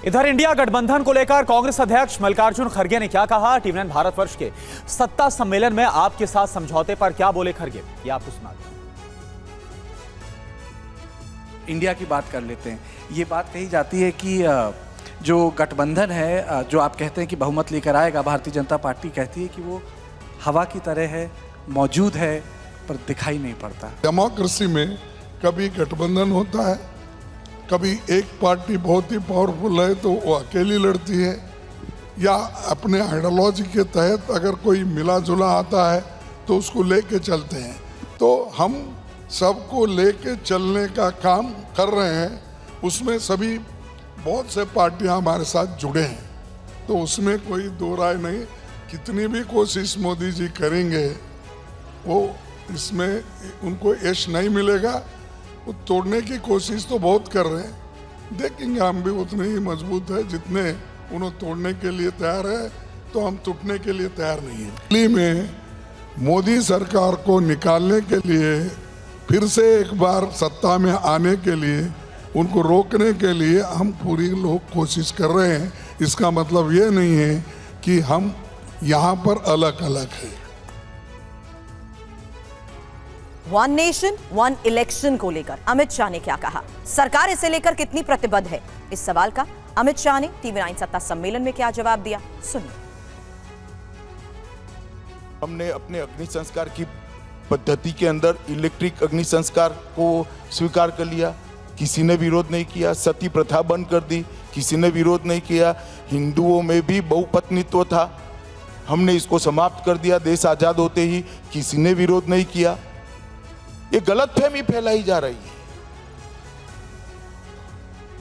इधर इंडिया गठबंधन को लेकर कांग्रेस अध्यक्ष मल्लिकार्जुन खड़गे ने क्या कहा, टीवी9 भारतवर्ष के सत्ता सम्मेलन में आपके साथ समझौते पर क्या बोले खड़गे, ये आपको सुना दें। इंडिया की बात कर लेते हैं। ये बात कही जाती है कि जो गठबंधन है, जो आप कहते हैं कि बहुमत लेकर आएगा, भारतीय जनता पार्टी कहती है कि वो हवा की तरह है, मौजूद है पर दिखाई नहीं पड़ता। डेमोक्रेसी में कभी गठबंधन होता है, कभी एक पार्टी बहुत ही पावरफुल है तो वो अकेली लड़ती है, या अपने आइडियोलॉजी के तहत अगर कोई मिला जुला आता है तो उसको लेके चलते हैं। तो हम सबको लेके चलने का काम कर रहे हैं, उसमें सभी बहुत से पार्टियां हमारे साथ जुड़े हैं, तो उसमें कोई दो राय नहीं। कितनी भी कोशिश मोदी जी करेंगे वो इसमें उनको यश नहीं मिलेगा। वो तोड़ने की कोशिश तो बहुत कर रहे हैं, देखेंगे हम भी उतने ही मजबूत है जितने उन्हें तोड़ने के लिए तैयार है, तो हम टूटने के लिए तैयार नहीं है। दिल्ली में मोदी सरकार को निकालने के लिए, फिर से एक बार सत्ता में आने के लिए, उनको रोकने के लिए हम पूरी लोग कोशिश कर रहे हैं। इसका मतलब ये नहीं है कि हम यहाँ पर अलग अलग हैं। वन नेशन वन इलेक्शन को लेकर अमित शाह ने क्या कहा, सरकार इसे लेकर कितनी प्रतिबद्ध है, इस सवाल का अमित शाह ने टीवी9 सत्ता सम्मेलन में क्या जवाब दिया, सुनिए। हमने अपने अग्नि संस्कार की पद्धति के अंदर इलेक्ट्रिक अग्नि संस्कार को स्वीकार कर लिया, किसी ने विरोध नहीं किया। सती प्रथा बंद कर दी, किसी ने विरोध नहीं किया। हिंदुओं में भी बहुपत्नीत्व था, हमने इसको समाप्त कर दिया देश आजाद होते ही, किसी ने विरोध नहीं किया। ये गलतफहमी फैलाई जा रही है,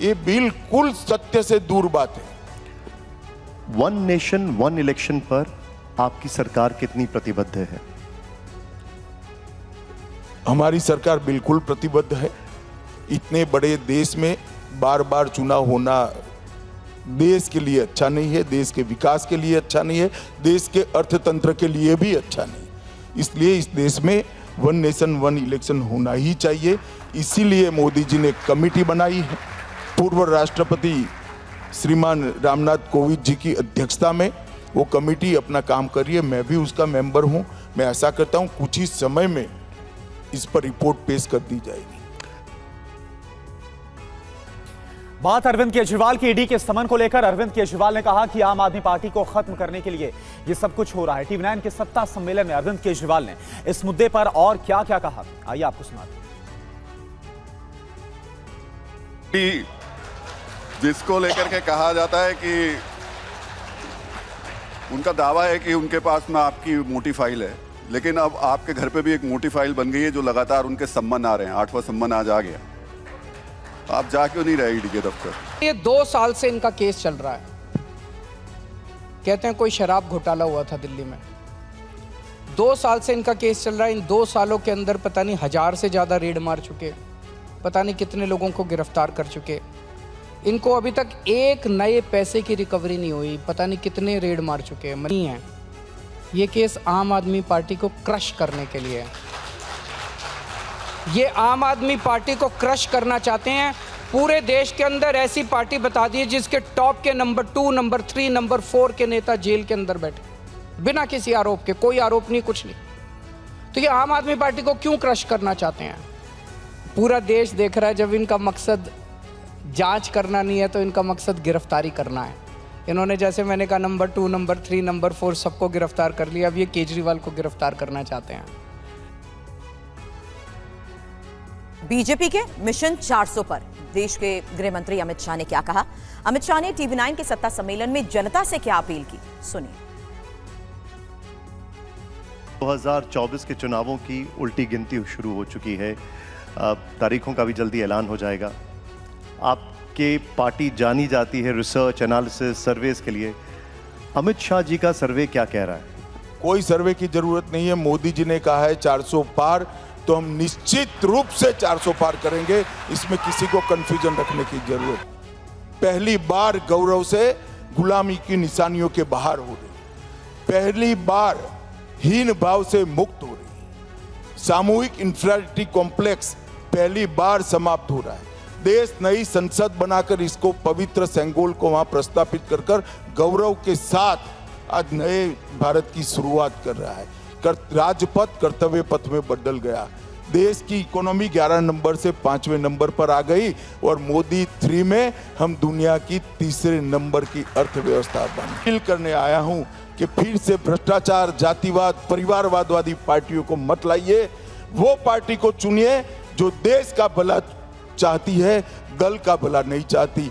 ये बिल्कुल सत्य से दूर बात है। वन नेशन वन इलेक्शन पर आपकी सरकार कितनी प्रतिबद्ध है? हमारी सरकार बिल्कुल प्रतिबद्ध है। इतने बड़े देश में बार बार चुनाव होना देश के लिए अच्छा नहीं है, देश के विकास के लिए अच्छा नहीं है, देश के अर्थतंत्र के लिए भी अच्छा नहीं। इसलिए इस देश में वन नेशन वन इलेक्शन होना ही चाहिए। इसीलिए मोदी जी ने कमेटी बनाई है, पूर्व राष्ट्रपति श्रीमान रामनाथ कोविंद जी की अध्यक्षता में वो कमेटी अपना काम कर रही है। मैं भी उसका मेंबर हूं। मैं ऐसा करता हूं कुछ ही समय में इस पर रिपोर्ट पेश कर दी जाएगी। बात अरविंद केजरीवाल की ईडी के समन को लेकर अरविंद केजरीवाल ने कहा कि आम आदमी पार्टी को खत्म करने के लिए ये सब कुछ हो रहा है। टीवी9 के सत्ता सम्मेलन में अरविंद केजरीवाल ने इस मुद्दे पर और क्या क्या कहा, आइए आपको सुनाते हैं। जिसको लेकर के कहा जाता है कि उनका दावा है कि उनके पास में आपकी मोटी फाइल है, लेकिन अब आपके घर पे भी एक मोटी फाइल बन गई है जो लगातार उनके सम्मन आ रहे हैं। 8वां सम्मन आज आ गया। आप जा क्यों नहीं रहे ईडी के दफ्तर? ये 2 साल से इनका केस चल रहा है। कहते हैं कोई शराब घोटाला हुआ था दिल्ली में। 2 साल से इनका केस चल रहा है। इन 2 सालों के अंदर पता नहीं 1000 से ज़्यादा रेड मार चुके, पता नहीं कितने लोगों को गिरफ्तार कर चुके। इनको अभी तक एक नए पैसे की रिकवरी नहीं हुई, पता नहीं कितने रेड मार चुके हैं। ये केस आम आदमी पार्टी को क्रश करने के लिए है। ये आम आदमी पार्टी को क्रश करना चाहते हैं। पूरे देश के अंदर ऐसी पार्टी बता दी है जिसके टॉप के नंबर 2, नंबर 3, नंबर 4 के नेता जेल के अंदर बैठे बिना किसी आरोप के, कोई आरोप नहीं, कुछ नहीं। तो ये आम आदमी पार्टी को क्यों क्रश करना चाहते हैं? पूरा देश देख रहा है। जब इनका मकसद जांच करना नहीं है तो इनका मकसद गिरफ्तारी करना है। इन्होंने, जैसे मैंने कहा, नंबर 2, नंबर 3, नंबर 4 सबको गिरफ्तार कर लिया। अब ये केजरीवाल को गिरफ्तार करना चाहते हैं। बीजेपी के मिशन 400 पर देश के गृह मंत्री अमित शाह ने क्या कहा, अमित शाह ने टीवी9 के सत्ता सम्मेलन में जनता से क्या अपील की, सुनिए। 2024 के चुनावों की उल्टी गिनती शुरू हो चुकी है। तारीखों का भी जल्दी ऐलान हो जाएगा। आपके पार्टी जानी जाती है रिसर्च, एनालिसिस, सर्वेस के लिए। अमित शाह जी का सर्वे क्या कह रहा है? कोई सर्वे की जरूरत नहीं है। मोदी जी ने कहा है 400 पार, तो हम निश्चित रूप से 400 पार करेंगे। इसमें किसी को कंफ्यूजन रखने की जरूरत। पहली बार गौरव से गुलामी की निशानियों के बाहर हो रही, पहली बार हीन भाव से मुक्त हो रही, सामूहिक इंफीरियरिटी कॉम्प्लेक्स पहली बार समाप्त हो रहा है। देश नई संसद बनाकर इसको पवित्र सेंगोल को वहां प्रस्थापित कर गौरव के साथ आज नए भारत की शुरुआत कर रहा है। राजपथ कर्तव्य पथ में बदल गया। देश की इकोनॉमी 11 नंबर से 5वें नंबर पर आ गई और मोदी 3 में हम दुनिया की 3रे नंबर की अर्थव्यवस्था बन। अपील करने आया हूं कि फिर से भ्रष्टाचार, जातिवाद, परिवारवादवादी पार्टियों को मत लाइए। वो पार्टी को चुनिए जो देश का भला चाहती है, दल का भला नहीं चाहती।